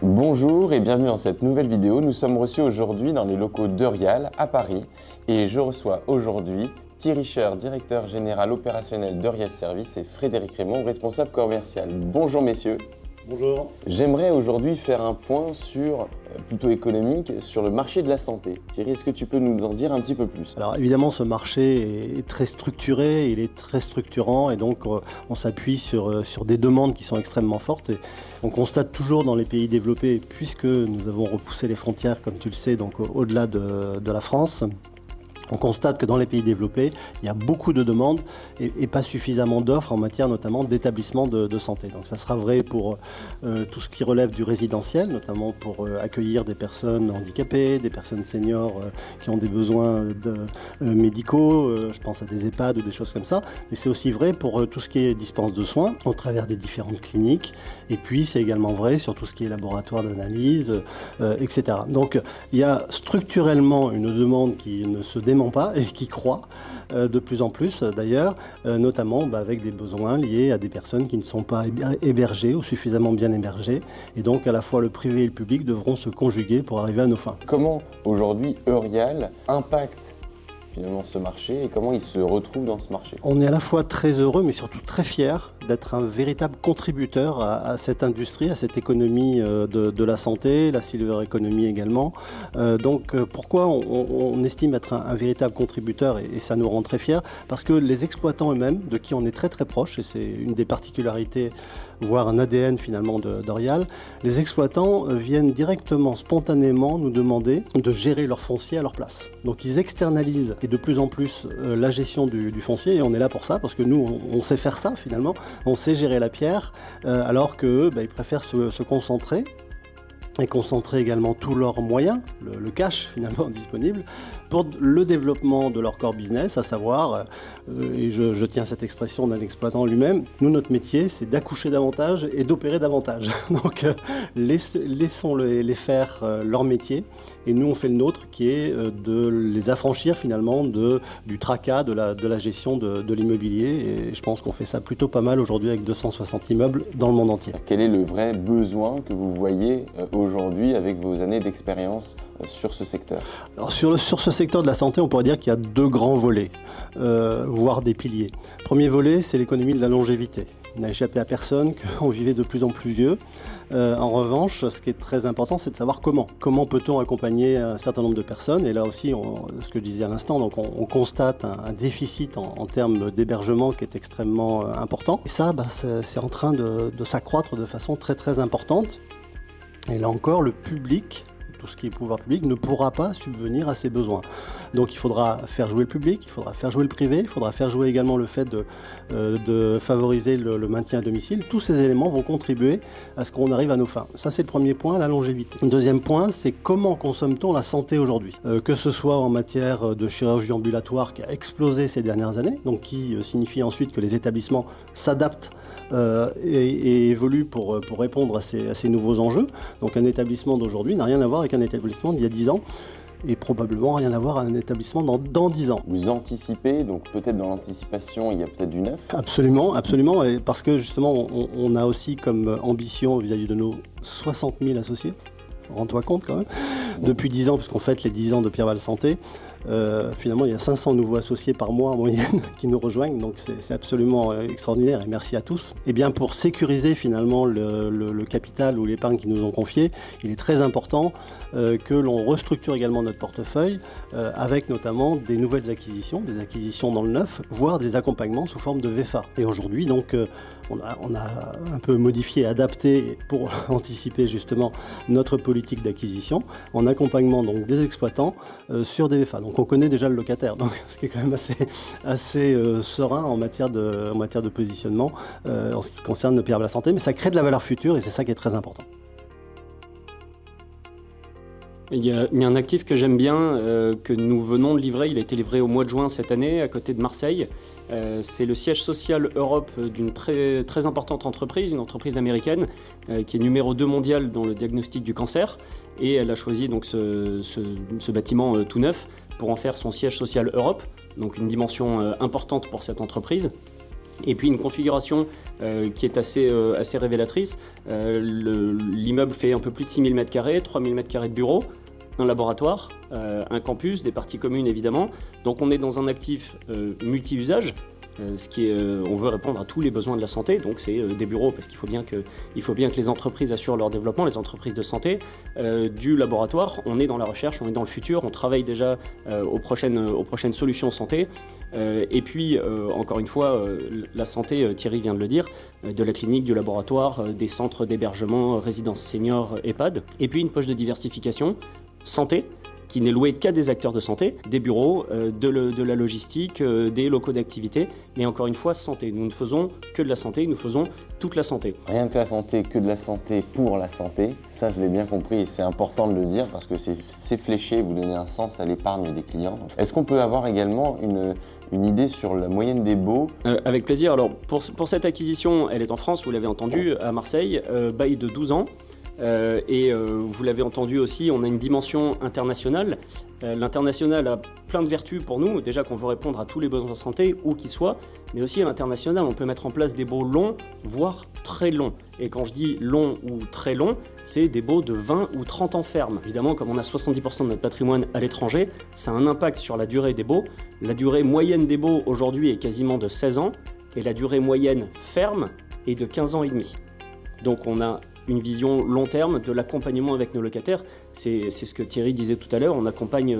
Bonjour et bienvenue dans cette nouvelle vidéo. Nous sommes reçus aujourd'hui dans les locaux d'Eurial à Paris et je reçois aujourd'hui Thierry Scher, directeur général opérationnel d'Eurial Service, et Frédéric Raymond, responsable commercial. Bonjour messieurs. Bonjour. J'aimerais aujourd'hui faire un point plutôt économique sur le marché de la santé. Thierry, est-ce que tu peux nous en dire un petit peu plus? Alors évidemment, ce marché est très structuré, il est très structurant et donc on s'appuie sur des demandes qui sont extrêmement fortes. Et on constate toujours dans les pays développés, puisque nous avons repoussé les frontières, comme tu le sais, donc au-delà de la France, on constate que dans les pays développés, il y a beaucoup de demandes et pas suffisamment d'offres en matière notamment d'établissements de santé. Donc ça sera vrai pour tout ce qui relève du résidentiel, notamment pour accueillir des personnes handicapées, des personnes seniors qui ont des besoins médicaux, je pense à des EHPAD ou des choses comme ça. Mais c'est aussi vrai pour tout ce qui est dispense de soins au travers des différentes cliniques. Et puis c'est également vrai sur tout ce qui est laboratoire d'analyse, etc. Donc il y a structurellement une demande qui ne se dément pas et qui croît de plus en plus d'ailleurs, notamment avec des besoins liés à des personnes qui ne sont pas hébergées ou suffisamment bien hébergées, et donc à la fois le privé et le public devront se conjuguer pour arriver à nos fins. Comment aujourd'hui Eurial impacte finalement ce marché et comment il se retrouve dans ce marché? On est à la fois très heureux mais surtout très fiers d'être un véritable contributeur à cette industrie, à cette économie de la santé, la silver economy également. Donc pourquoi on estime être un véritable contributeur et ça nous rend très fiers? Parce que les exploitants eux-mêmes, de qui on est très très proche, et c'est une des particularités, voire un ADN finalement d'Eurial, les exploitants viennent directement, spontanément nous demander de gérer leur foncier à leur place. Donc ils externalisent et de plus en plus la gestion du foncier, et on est là pour ça, parce que nous on sait faire ça finalement, on sait gérer la pierre, alors qu'eux ils préfèrent se concentrer et concentrer également tous leurs moyens, le cash finalement disponible, pour le développement de leur core business, à savoir, et je tiens cette expression d'un exploitant lui-même, nous notre métier c'est d'accoucher davantage et d'opérer davantage. Donc laissons-les faire leur métier, et nous on fait le nôtre qui est de les affranchir finalement du tracas de la gestion de l'immobilier, et je pense qu'on fait ça plutôt pas mal aujourd'hui avec 260 immeubles dans le monde entier. Quel est le vrai besoin que vous voyez aujourd'hui avec vos années d'expérience sur ce secteur? Alors sur ce secteur de la santé, on pourrait dire qu'il y a deux grands volets, voire des piliers. Premier volet, c'est l'économie de la longévité. Il n'a échappé à personne qu'on vivait de plus en plus vieux. En revanche, ce qui est très important, c'est de savoir comment. Comment peut-on accompagner un certain nombre de personnes? Et là aussi, ce que je disais à l'instant, donc on constate un déficit en termes d'hébergement qui est extrêmement important. Et ça, c'est en train de s'accroître de façon très très importante. Et là encore, le public, tout ce qui est pouvoir public, ne pourra pas subvenir à ces besoins. Donc il faudra faire jouer le public, il faudra faire jouer le privé, il faudra faire jouer également le fait de favoriser le maintien à domicile. Tous ces éléments vont contribuer à ce qu'on arrive à nos fins. Ça, c'est le premier point, la longévité. Le deuxième point, c'est comment consomme-t-on la santé aujourd'hui, que ce soit en matière de chirurgie ambulatoire qui a explosé ces dernières années, donc qui signifie ensuite que les établissements s'adaptent et évoluent pour répondre à ces nouveaux enjeux. Donc un établissement d'aujourd'hui n'a rien à voir avec un établissement d'il y a 10 ans, et probablement rien à voir à un établissement dans 10 ans. Vous anticipez, donc peut-être dans l'anticipation, il y a peut-être du neuf? Absolument, absolument, et parce que justement, on a aussi comme ambition vis-à-vis de nos 60 000 associés, rends-toi compte quand même, depuis 10 ans, puisqu'on fête les 10 ans de Pierreval Santé, finalement il y a 500 nouveaux associés par mois en moyenne qui nous rejoignent, donc c'est absolument extraordinaire, et merci à tous. Et bien pour sécuriser finalement le capital ou l'épargne qu'ils nous ont confié, il est très important que l'on restructure également notre portefeuille avec notamment des nouvelles acquisitions, des acquisitions dans le neuf, voire des accompagnements sous forme de VFA. Et aujourd'hui donc on a un peu modifié, adapté pour anticiper justement notre politique d'acquisition en accompagnement donc des exploitants sur des VFA. Donc on connaît déjà le locataire, donc ce qui est quand même assez serein en matière de positionnement en ce qui concerne le Pierreval Santé, mais ça crée de la valeur future et c'est ça qui est très important. Il y a un actif que j'aime bien, que nous venons de livrer. Il a été livré au mois de juin cette année, à côté de Marseille. C'est le siège social Europe d'une très, très importante entreprise, une entreprise américaine, qui est numéro 2 mondial dans le diagnostic du cancer. Et elle a choisi donc ce bâtiment tout neuf pour en faire son siège social Europe, donc une dimension importante pour cette entreprise. Et puis une configuration qui est assez révélatrice. L'immeuble fait un peu plus de 6 000 m², 3 000 m² de bureaux, un laboratoire, un campus, des parties communes évidemment. Donc on est dans un actif multi-usage. On veut répondre à tous les besoins de la santé, donc c'est des bureaux, parce qu'il faut bien que les entreprises assurent leur développement, les entreprises de santé, du laboratoire, on est dans la recherche, on est dans le futur, on travaille déjà aux prochaines solutions santé, et puis encore une fois, la santé, Thierry vient de le dire, de la clinique, du laboratoire, des centres d'hébergement, résidences seniors, EHPAD, et puis une poche de diversification, santé, qui n'est loué qu'à des acteurs de santé, des bureaux, de la logistique, des locaux d'activité, mais encore une fois, santé. Nous ne faisons que de la santé, nous faisons toute la santé. Rien que la santé, que de la santé pour la santé, ça je l'ai bien compris et c'est important de le dire parce que c'est fléché, vous donnez un sens à l'épargne des clients. Est-ce qu'on peut avoir également une idée sur la moyenne des baux? Avec plaisir. Alors pour cette acquisition, elle est en France, vous l'avez entendu, à Marseille, bail de 12 ans. Vous l'avez entendu aussi, on a une dimension internationale. L'international a plein de vertus pour nous, déjà qu'on veut répondre à tous les besoins de santé, où qu'ils soient, mais aussi à l'international, on peut mettre en place des baux longs, voire très longs. Et quand je dis long ou très long, c'est des baux de 20 ou 30 ans ferme. Évidemment, comme on a 70% de notre patrimoine à l'étranger, ça a un impact sur la durée des baux. La durée moyenne des baux aujourd'hui est quasiment de 16 ans, et la durée moyenne ferme est de 15 ans et demi. Donc on a une vision long terme de l'accompagnement avec nos locataires. C'est ce que Thierry disait tout à l'heure, on accompagne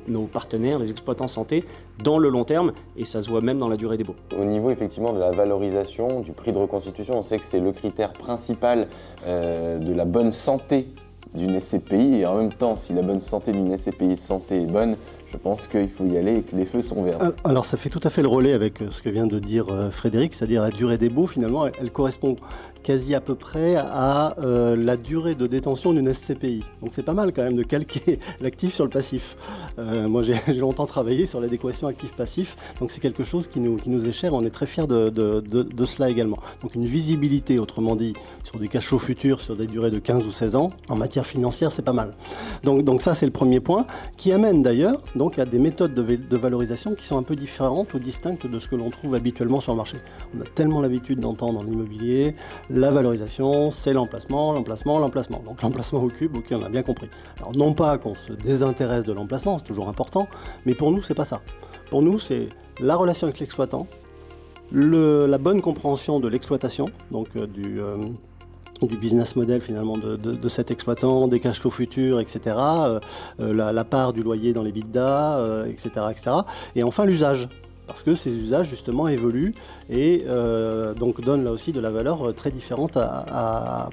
nos partenaires, les exploitants santé, dans le long terme, et ça se voit même dans la durée des baux. Au niveau effectivement de la valorisation, du prix de reconstitution, on sait que c'est le critère principal de la bonne santé d'une SCPI, et en même temps, si la bonne santé d'une SCPI santé est bonne, je pense qu'il faut y aller et que les feux sont verts. Alors ça fait tout à fait le relais avec ce que vient de dire Frédéric, c'est-à-dire la durée des baux, finalement, elle correspond quasi à peu près à la durée de détention d'une SCPI. Donc c'est pas mal quand même de calquer l'actif sur le passif. Moi j'ai longtemps travaillé sur l'adéquation actif-passif, donc c'est quelque chose qui nous est cher, on est très fiers de cela également. Donc une visibilité, autrement dit, sur des cash flows futurs, sur des durées de 15 ou 16 ans, en matière financière, c'est pas mal. Donc ça c'est le premier point, qui amène d'ailleurs donc à des méthodes de valorisation qui sont un peu différentes ou distinctes de ce que l'on trouve habituellement sur le marché. On a tellement l'habitude d'entendre dans l'immobilier, la valorisation, c'est l'emplacement, l'emplacement, l'emplacement. Donc l'emplacement au cube, ok, on a bien compris. Alors non pas qu'on se désintéresse de l'emplacement, c'est toujours important, mais pour nous, c'est pas ça. Pour nous, c'est la relation avec l'exploitant, la bonne compréhension de l'exploitation, donc du business model finalement de cet exploitant, des cash flows futurs, etc., la part du loyer dans les bidas, etc., etc. Et enfin l'usage, parce que ces usages justement évoluent et donc donnent là aussi de la valeur très différente à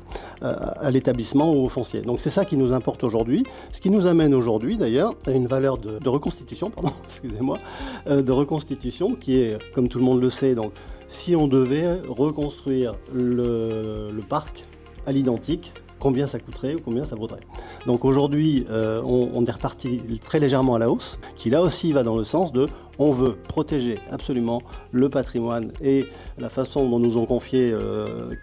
l'établissement ou au foncier. Donc c'est ça qui nous importe aujourd'hui, ce qui nous amène aujourd'hui d'ailleurs à une valeur de reconstitution, pardon, excusez-moi, de reconstitution qui est, comme tout le monde le sait, donc si on devait reconstruire le parc à l'identique, combien ça coûterait ou combien ça vaudrait. Donc aujourd'hui, on est reparti très légèrement à la hausse, qui là aussi va dans le sens de on veut protéger absolument le patrimoine et la façon dont nous ont confié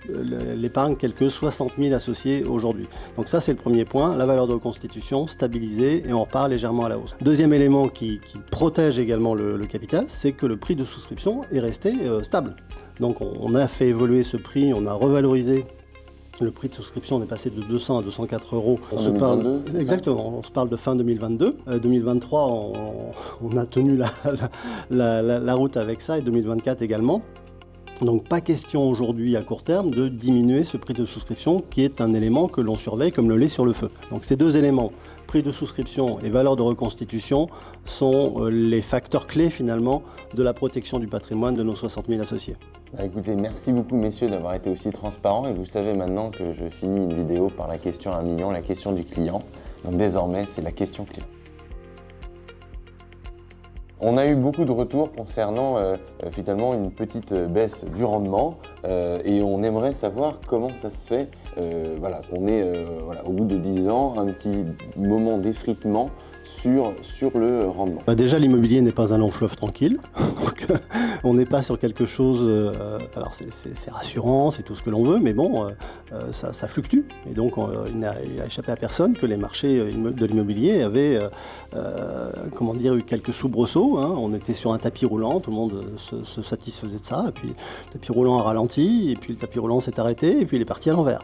l'épargne, quelques 60 000 associés aujourd'hui. Donc ça c'est le premier point, la valeur de reconstitution stabilisée et on repart légèrement à la hausse. Deuxième élément qui protège également le capital, c'est que le prix de souscription est resté stable. Donc on a fait évoluer ce prix, on a revalorisé. Le prix de souscription, on est passé de 200 à 204 euros. Exactement, on se parle de fin 2022. 2023, on a tenu la route avec ça et 2024 également. Donc pas question aujourd'hui à court terme de diminuer ce prix de souscription qui est un élément que l'on surveille comme le lait sur le feu. Donc ces deux éléments, prix de souscription et valeur de reconstitution, sont les facteurs clés finalement de la protection du patrimoine de nos 60 000 associés. Écoutez, merci beaucoup messieurs d'avoir été aussi transparents et vous savez maintenant que je finis une vidéo par la question à 1 million, la question du client. Donc désormais c'est la question client. On a eu beaucoup de retours concernant finalement une petite baisse du rendement et on aimerait savoir comment ça se fait. Voilà, on est au bout de 10 ans, un petit moment d'effritement sur le rendement. Déjà l'immobilier n'est pas un long fleuve tranquille, donc on n'est pas sur quelque chose... alors c'est rassurant, c'est tout ce que l'on veut, mais bon, ça fluctue. Et donc il n'a échappé à personne que les marchés de l'immobilier avaient comment dire, eu quelques soubresauts. Hein. On était sur un tapis roulant, tout le monde se satisfaisait de ça. Et puis le tapis roulant a ralenti, et puis le tapis roulant s'est arrêté, et puis il est parti à l'envers.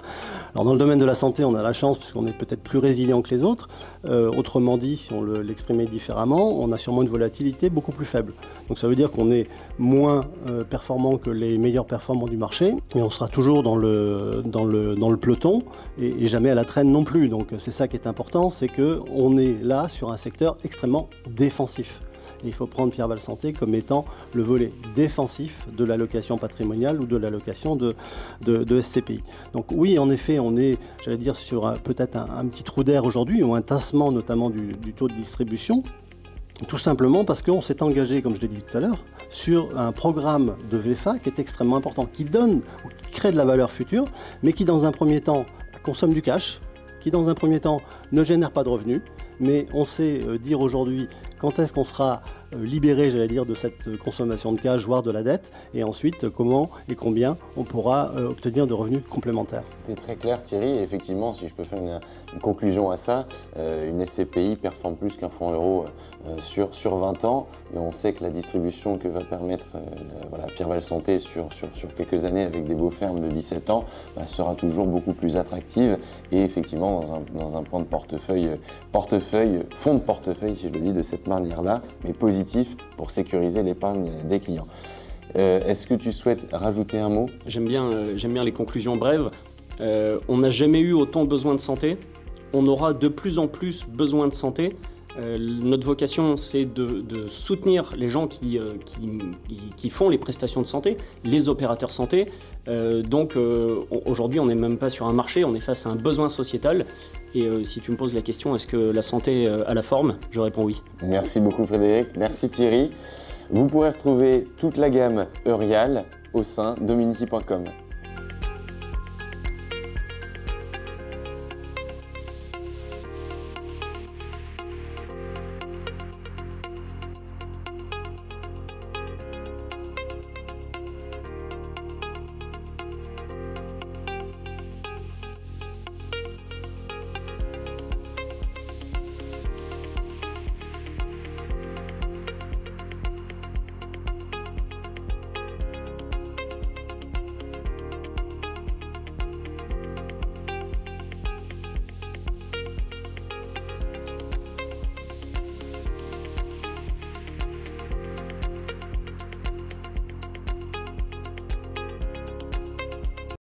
Alors dans le domaine de la santé, on a la chance, puisqu'on est peut-être plus résilient que les autres. Autrement dit, si on l'exprimait différemment, on a sûrement une volatilité beaucoup plus faible. Donc ça veut dire qu'on est moins performant que les meilleurs performants du marché, mais on sera toujours dans le peloton et jamais à la traîne non plus. Donc c'est ça qui est important, c'est qu'on est là sur un secteur extrêmement défensif. Et il faut prendre Pierre Val Santé comme étant le volet défensif de l'allocation patrimoniale ou de l'allocation de SCPI. Donc oui, en effet, on est, j'allais dire, sur peut-être un petit trou d'air aujourd'hui, ou un tassement notamment du taux de distribution, tout simplement parce qu'on s'est engagé, comme je l'ai dit tout à l'heure, sur un programme de VFA qui est extrêmement important, qui crée de la valeur future, mais qui dans un premier temps consomme du cash, qui dans un premier temps ne génère pas de revenus, mais on sait dire aujourd'hui quand est-ce qu'on sera libéré, j'allais dire, de cette consommation de cash, voire de la dette, et ensuite comment et combien on pourra obtenir de revenus complémentaires. C'est très clair, Thierry, et effectivement, si je peux faire une conclusion à ça, une SCPI performe plus qu'un fonds euro sur 20 ans, et on sait que la distribution que va permettre Pierre Val Santé sur quelques années avec des beaux fermes de 17 ans sera toujours beaucoup plus attractive, et effectivement dans un plan de fonds de portefeuille, si je le dis de cette manière-là, mais positif pour sécuriser l'épargne des clients. Est-ce que tu souhaites rajouter un mot ? J'aime bien les conclusions brèves. On n'a jamais eu autant besoin de santé. On aura de plus en plus besoin de santé. Notre vocation, c'est de soutenir les gens qui font les prestations de santé, les opérateurs santé. Donc aujourd'hui, on n'est même pas sur un marché, on est face à un besoin sociétal. Et si tu me poses la question, est-ce que la santé a la forme ? Je réponds oui. Merci beaucoup Frédéric, merci Thierry. Vous pourrez retrouver toute la gamme Eurial au sein dominity.com.